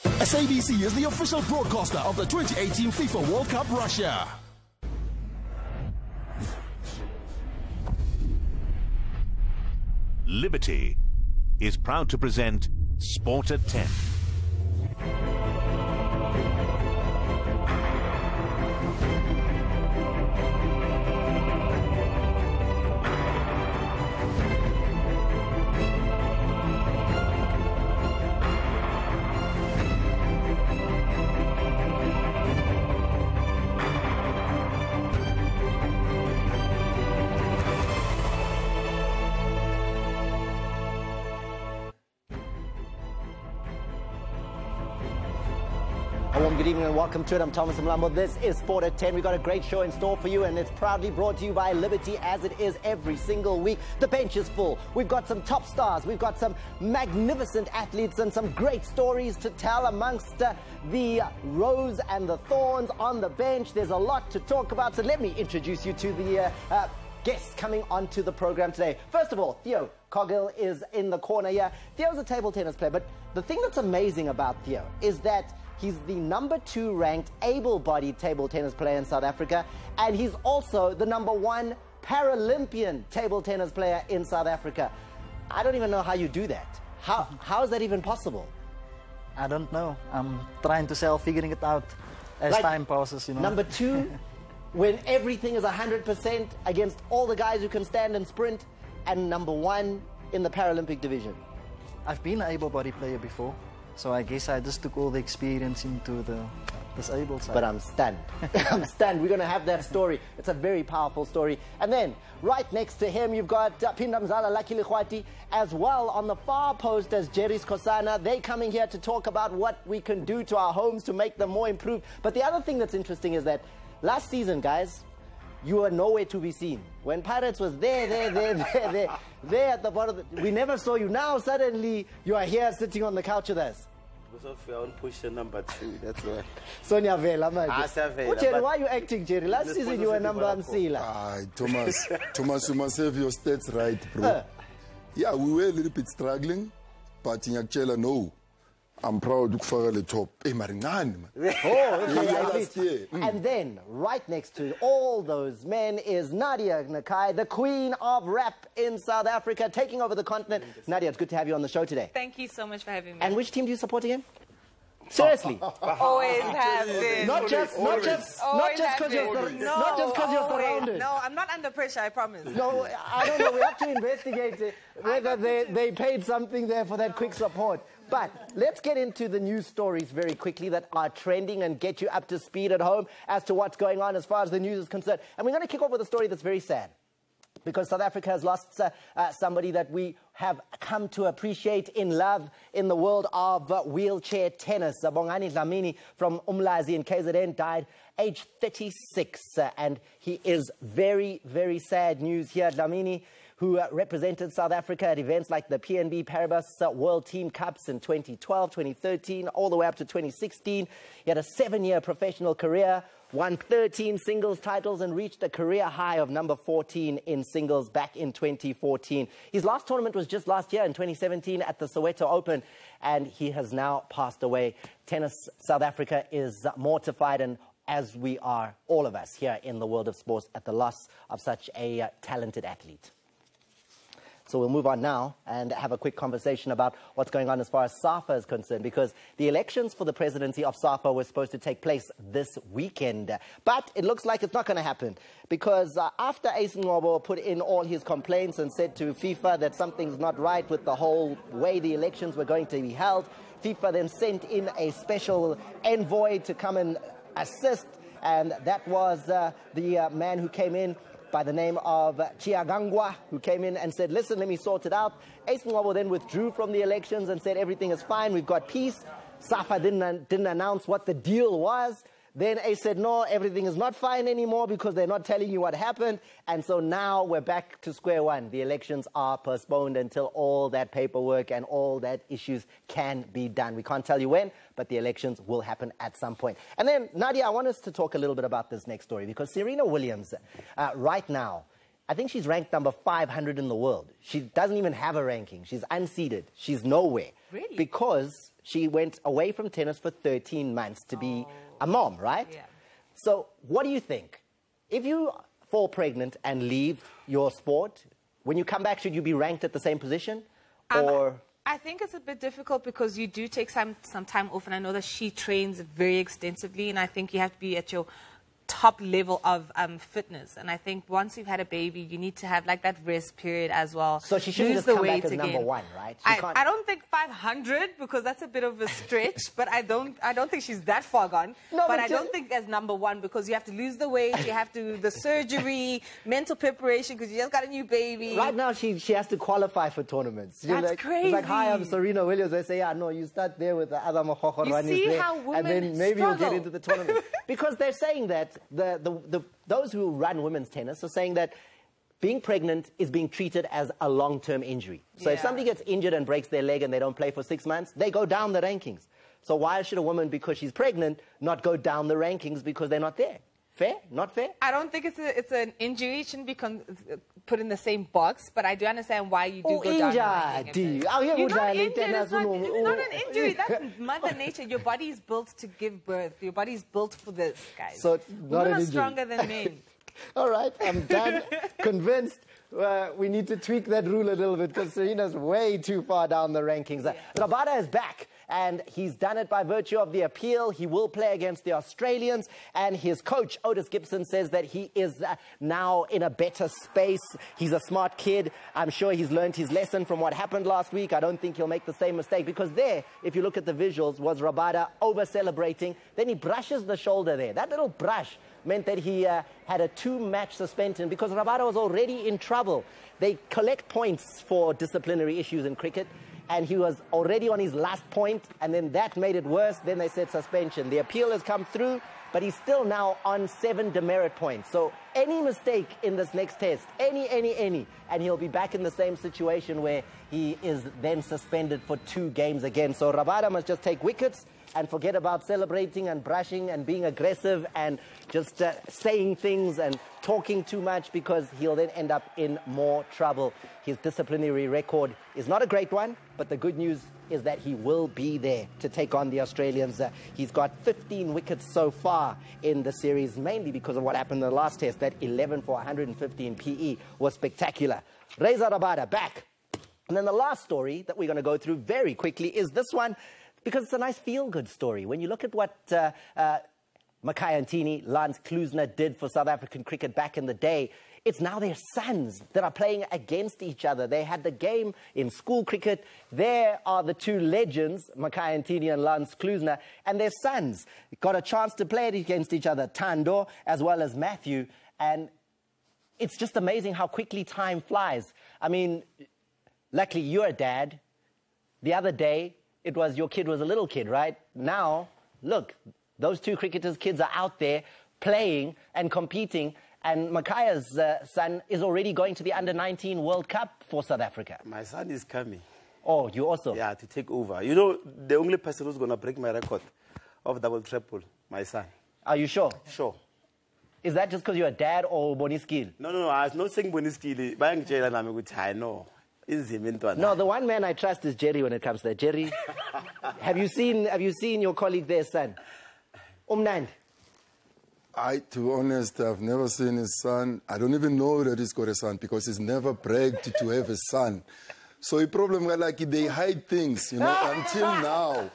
SABC is the official broadcaster of the 2018 FIFA World Cup Russia. Liberty is proud to present Sport at 10. Good evening and welcome to it. I'm Thomas Mlambo. This is Sport at 10. We've got a great show in store for you, and it's proudly brought to you by Liberty, as it is every single week. The bench is full. We've got some top stars. We've got some magnificent athletes and some great stories to tell amongst the rose and the thorns on the bench. There's a lot to talk about, so let me introduce you to the guests coming onto the program today. First of all, Theo Coghill is in the corner here. Theo's a table tennis player, but the thing that's amazing about Theo is that he's the #2 ranked able-bodied table tennis player in South Africa, and he's also the #1 Paralympian table tennis player in South Africa. I don't even know how you do that. How is that even possible? I don't know. I'm trying to figuring it out as time passes, you know. #2, when everything is 100% against all the guys who can stand and sprint, and #1 in the Paralympic division. I've been an able-bodied player before, so I guess I just took all the experience into the disabled side. But I'm stunned. I'm stunned. We're going to have that story. It's a very powerful story. And then, right next to him, you've got Phindamzala Lucky Likhwati, as well on the far post as Jerry Skosana. They're coming here to talk about what we can do to our homes to make them more improved. But the other thing that's interesting is that last season, guys, you were nowhere to be seen. When Pirates was there at the bottom, we never saw you. Now suddenly you are here sitting on the couch with us. Because of your own position #2, that's why. Sonia Vela, man. Jerry, why are you acting, Jerry? Last This season you were #1 sealer. Thomas, you must have your stats right, bro. Yeah, we were a little bit struggling, but in Yakchela, no. I'm proud to fare the top. Hey, Maringani, man. And then, right next to all those men is Nadia Nakai, the queen of rap in South Africa, taking over the continent. Nadia, it's good to have you on the show today. Thank you so much for having me. And which team do you support again? Seriously. Always have been. Not just because you're surrounded. No, I'm not under pressure, I promise. No, I don't know. We have to investigate whether they paid something there for that quick support. But let's get into the news stories very quickly that are trending and get you up to speed at home as to what's going on as far as the news is concerned. And we're going to kick off with a story that's very sad, because South Africa has lost somebody that we have come to appreciate in love in the world of wheelchair tennis. Bongani Dlamini from Umlazi in KZN died age 36, and he is very, very sad news here. Dlamini, who represented South Africa at events like the PNB Paribas World Team Cups in 2012, 2013, all the way up to 2016. He had a 7-year professional career, won 13 singles titles, and reached a career high of #14 in singles back in 2014. His last tournament was just last year in 2017 at the Soweto Open, and he has now passed away. Tennis South Africa is mortified, and as we are, all of us here in the world of sports, at the loss of such a talented athlete. So we'll move on now and have a quick conversation about what's going on as far as SAFA is concerned, because the elections for the presidency of SAFA were supposed to take place this weekend. But it looks like it's not going to happen, because after Ace Ngobo put in all his complaints and said to FIFA that something's not right with the whole way the elections were going to be held, FIFA then sent in a special envoy to come and assist, and that was the man who came in by the name of Chiagangwa, who came in and said, listen, let me sort it out. Ace Ngobo then withdrew from the elections and said everything is fine, we've got peace. SAFA didn't announce what the deal was. Then Ace said, no, everything is not fine anymore because they're not telling you what happened. And so now we're back to square one. The elections are postponed until all that paperwork and all that issues can be done. We can't tell you when, but the elections will happen at some point. And then, Nadia, I want us to talk a little bit about this next story, because Serena Williams, right now, I think she's ranked number 500 in the world. She doesn't even have a ranking. She's unseeded. She's nowhere. Really? Because she went away from tennis for 13 months to be a mom, right? Yeah. So what do you think? If you fall pregnant and leave your sport, when you come back, should you be ranked at the same position? Or... I think it's a bit difficult because you do take some time off, and I know that she trains very extensively, and I think you have to be at your top level of fitness. And I think once you've had a baby, you need to have like that rest period as well. So she shouldn't just come back as number one, right? I don't think 500, because that's a bit of a stretch, but I don't think she's that far gone. No, but I don't think as number one, because you have to lose the weight, you have to the surgery, mental preparation, because you just got a new baby. Right now, she has to qualify for tournaments. That's crazy. It's like, hi, I'm Serena Williams. They say, yeah, no, you start there with the other Mokhokho You one see is there, how women and then maybe you'll get struggle. into the tournament. Because they're saying that those who run women's tennis are saying that being pregnant is being treated as a long-term injury. So if Yeah. somebody gets injured and breaks their leg and they don't play for 6 months, they go down the rankings. So why should a woman, because she's pregnant, not go down the rankings because they're not there? Fair? Not fair? I don't think it's an injury. It shouldn't be put in the same box, but I do understand why you do go down the ranking. injured. You're not injured. It's not an injury. That's Mother Nature. Your body is built to give birth. Your body is built for this, guys. So it's not Women an are injury. stronger than men. All right, I'm done. Convinced. We need to tweak that rule a little bit because Serena's way too far down the rankings. Rabada is back, and he's done it by virtue of the appeal. He will play against the Australians, and his coach, Otis Gibson, says that he is now in a better space. He's a smart kid. I'm sure he's learned his lesson from what happened last week. I don't think he'll make the same mistake because there, if you look at the visuals, was Rabada over-celebrating. Then he brushes the shoulder there. That little brush meant that he had a 2-match suspension because Rabada was already in trouble. They collect points for disciplinary issues in cricket, and he was already on his last point, and then that made it worse. Then they said suspension. The appeal has come through, but he's still now on 7 demerit points. So any mistake in this next test, any, and he'll be back in the same situation where he is then suspended for 2 games again. So Rabada must just take wickets and forget about celebrating and brushing and being aggressive and just saying things and talking too much, because he'll then end up in more trouble. His disciplinary record is not a great one, but the good news is that he will be there to take on the Australians. He's got 15 wickets so far in the series, mainly because of what happened in the last test. That 11 for 115 PE was spectacular. Reza Rabada back. And then the last story that we're going to go through very quickly is this one, because it's a nice feel-good story. When you look at what Makhaya Ntini, Lance Klusener did for South African cricket back in the day, it's now their sons that are playing against each other. They had the game in school cricket. There are the 2 legends, Makhaya Ntini and Lance Klusener, and their sons got a chance to play against each other, Thando as well as Matthew. And it's just amazing how quickly time flies. I mean, luckily you're a dad. The other day, it was your kid was a little kid, right? Now, look, those 2 cricketers' kids are out there playing and competing, and Makhaya's son is already going to the Under-19 World Cup for South Africa. My son is coming. Oh, you also? Yeah, to take over. You know, the only person who's going to break my record of double triple, my son. Are you sure? Sure. Is that just because you're a dad or Boniskill? No, I was not saying Boniskill. I know. No, the one man I trust is Jerry when it comes to that. Jerry, have you seen your colleague there, son? Umnand. To be honest, I've never seen his son. I don't even know that he's got a son because he's never bragged to have a son. So the problem is like they hide things, you know, until now.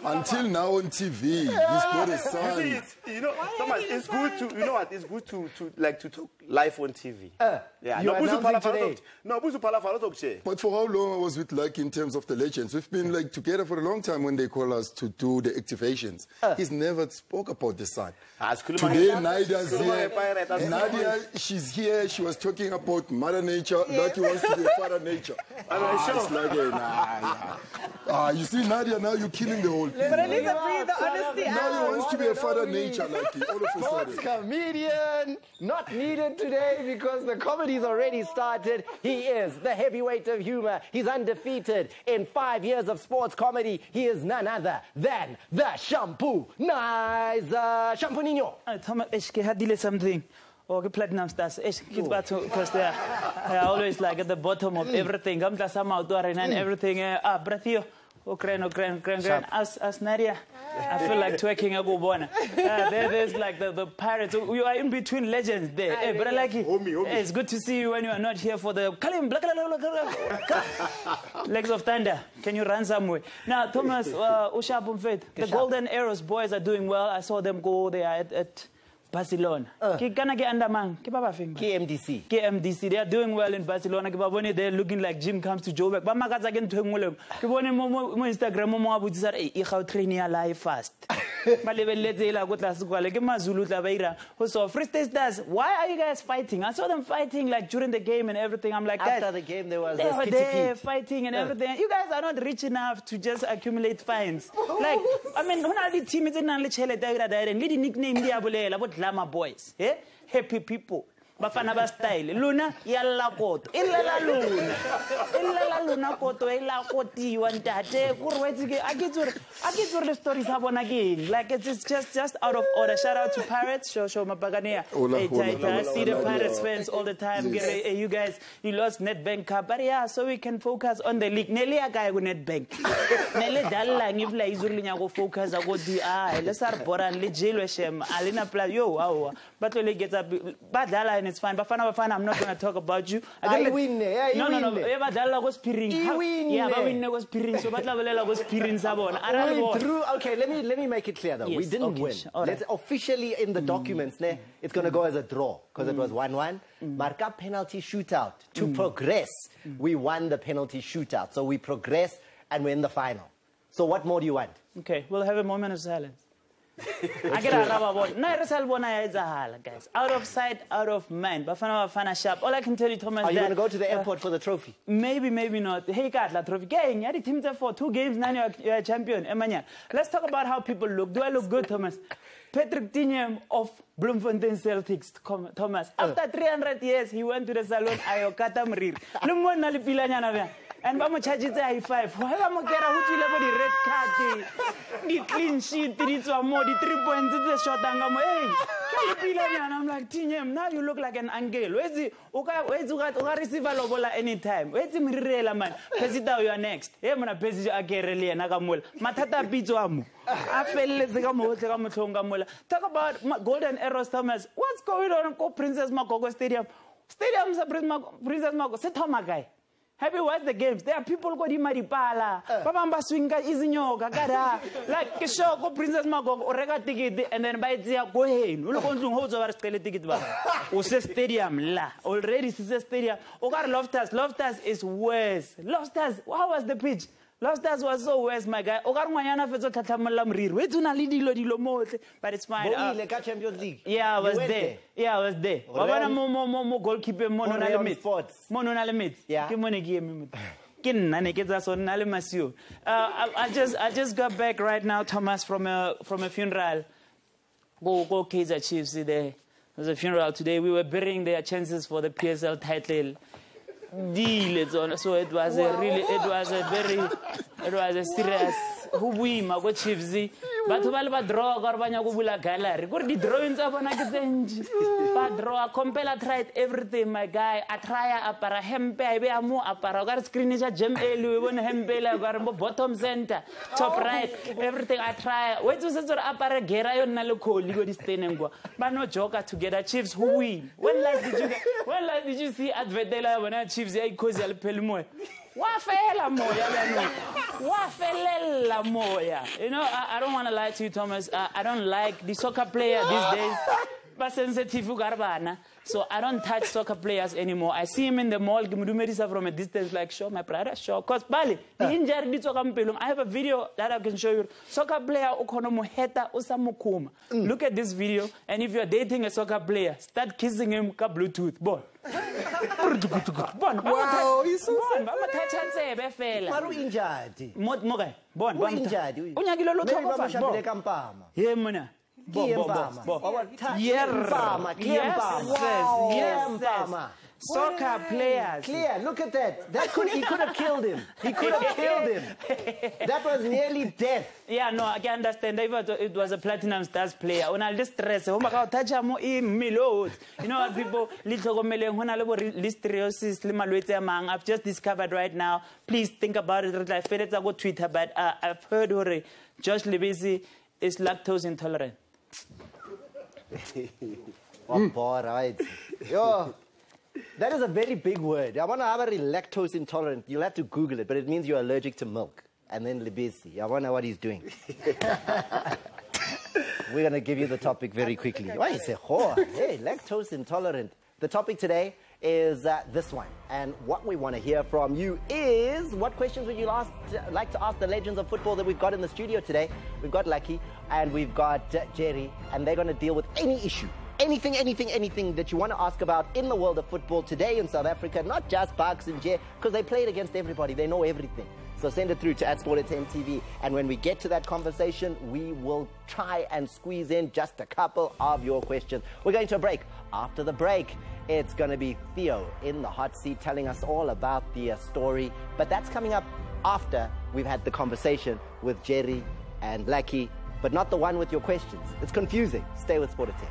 Until now on TV, he's got a son. You know, Thomas, it's good to, you know what, it's good to talk live on TV. Yeah, you announcing today. But for how long I was with Lucky in terms of the legends? We've been like together for a long time when they call us to do the activations. He's never spoke about the son. Today, Nadia's here. Nadia, she's here. She was talking about Mother Nature. Lucky wants to be a Father Nature. It's like, you see, Nadia, now you're killing the whole thing. But at least I breathe the honesty Now out. he wants to be a Father Nature, Lucky, all of a Sports sudden. comedian, not needed today because the comedy's already started. He is the heavyweight of humor. He's undefeated in 5 years of sports comedy. He is none other than the Shampoo. Nice Shampoo Nino. Thomas, I had something. Okay, platinum stars. Because I always like at the bottom of everything. I'm just some outdoor and everything. Bratio, As Nadia, I feel like twerking a Gubona. There's like the Pirates. You are in between legends there. Hey, brother, like it's good to see you when you are not here for the Legs of Thunder. Can you run somewhere? Now, Thomas, the Golden Arrows boys are doing well. I saw them go there at Barcelona. KMDC. They are doing well in Barcelona. They're looking like Jim comes to Joburg. Instagram training alive fast. So Free State Stars, why are you guys fighting? I saw them fighting like during the game and everything. I'm like, after the game there was they fighting and everything. You guys are not rich enough to just accumulate fines. Like, I mean, when the team is in the nickname Lama boys, happy people. Bafana ba style. Luna yalla koto. Illa Luna koto illa koti wantate. Kurwetike akitur the stories happen again. Like it's just out of order. Shout out to Pirates. Show Mapagania. I see the Pirates fans all the time. Yes. You guys, you lost Nedbank Cup, but yeah, so we can focus on the league. Nelly guy with Nedbank. Nelly dalla ngivla izurli nyago focus agodi let's start boran le jelo shem alina play yo but we get up badala and it's fine. Bafana, I'm not going to talk about you. I win. No. Badala was piring. Yeah, but we was piring. So badala was piring sabon. Okay, let me make it clear though. Yes, we didn't win. Right. Let's officially in the documents, it's going to go as a draw because it was 1-1. Marka penalty shootout to progress. We won the penalty shootout, so we progress and we're in the final. So what more do you want? Okay, we'll have a moment of silence. I get guys. Out of sight, out of mind. Bafana sharp. All I can tell you, Thomas, are you going to go to the airport for the trophy? Maybe not. Hey, got la trophy. Gang, you team for 2 games, now you're a champion. Let's talk about how people look. Do I look good, Thomas? Patrick Tiniam of Bloemfontein Celtics, Thomas. After 300 years, he went to the salon. Ayokata Mrir. Lumon nalipilanya. And I'm charge it high five. Why am I get out the red card? The clean sheet, the 3 points, the shot, and I'm like, Tiniam, now you look like an angel. Where's the receiver lobola anytime? Where's the Mirela man? Pesita, you are next. I'm going to pay you again, Nagamul. Matata Pizuamu. I fell. Talk about Golden Arrows, Thomas. What's going on at Princess Makoko Stadium? Stadium's a Princess Makoko. Sit home, guy. Have you watched the games? There are people called Maripala, Papa Swinga, Izinyoga, Gada, like Kisho, go Princess Magog, or Rega ticket, and then buy the go ahead. We'll go to hold our ticket. Use stadium, la. Already, it's a stadium. Ogar Loftus is worse. Loftus, how was the pitch? Loftus was so worse, my guy. Ogar Mayana Fezo Tatamalam Rir. Wait to Nalidi, but it's fine. Champions League. Yeah, I was there. Yeah, I was there. Babana mo goalkeeper Mono Nalemit. Yeah. I just got back right now, Thomas, from a funeral. Go Kaiser Chiefs there. There was a funeral today. We were burying their chances for the PSL title. So it was a serious Chiefs. But to draw gallery. Good drawings of an accident. But draw compella tried everything, my guy. I try a para hempe, I be a more a paragar screen is a gem hempe, bottom center, top right, everything I try. Wait to say a para gerayo naluko, ligo distenengo. But no joker together, Chiefs who win. When last did you see at Vedela when I Chiefs I cause el pelmo? Wafela moya. You know, I don't want to lie to you, Thomas. I don't like the soccer player these days. But sensitive garbana. So I don't touch soccer players anymore. I see him in the mall, from a distance, like, show my brother, show. Because Bali, the injury I have a video that I can show you. Soccer player Okonomuheta Usamukuma. Look at this video, and if you're dating a soccer player, start kissing him Bluetooth. Bon. Wow, he's so bon. Maru injured. Bon. Yeah, mona. Soccer players. Clear, look at that. He could have killed him. He could have killed him. That was nearly death. Yeah, no, I can understand. If it was a Platinum Stars player, when I just stress, you know what people, listeriosis, I've just discovered right now. Please think about it. I feel it's a good Twitter, but I've heard Josh Libisi is lactose intolerant. Oh, boy, right. Yo, that is a very big word. I wonder how lactose intolerant. You'll have to Google it, but it means you're allergic to milk. And then Libisi. I wonder what he's doing. We're going to give you the topic very quickly. Why is it? Hey, lactose intolerant. The topic today is this one. And what we want to hear from you is, what questions would you like to ask the legends of football that we've got in the studio today? We've got Lucky and we've got Jerry, and they're going to deal with any issue. Anything that you want to ask about in the world of football today in South Africa, not just Bucks and Jay, because they played against everybody. They know everything. So send it through to @SportFM and when we get to that conversation, we will try and squeeze in just a couple of your questions. We're going to a break. After the break, it's going to be Theo in the hot seat telling us all about the story. But that's coming up after we've had the conversation with Jerry and Lucky, but not the one with your questions. It's confusing. Stay with Sport at 10.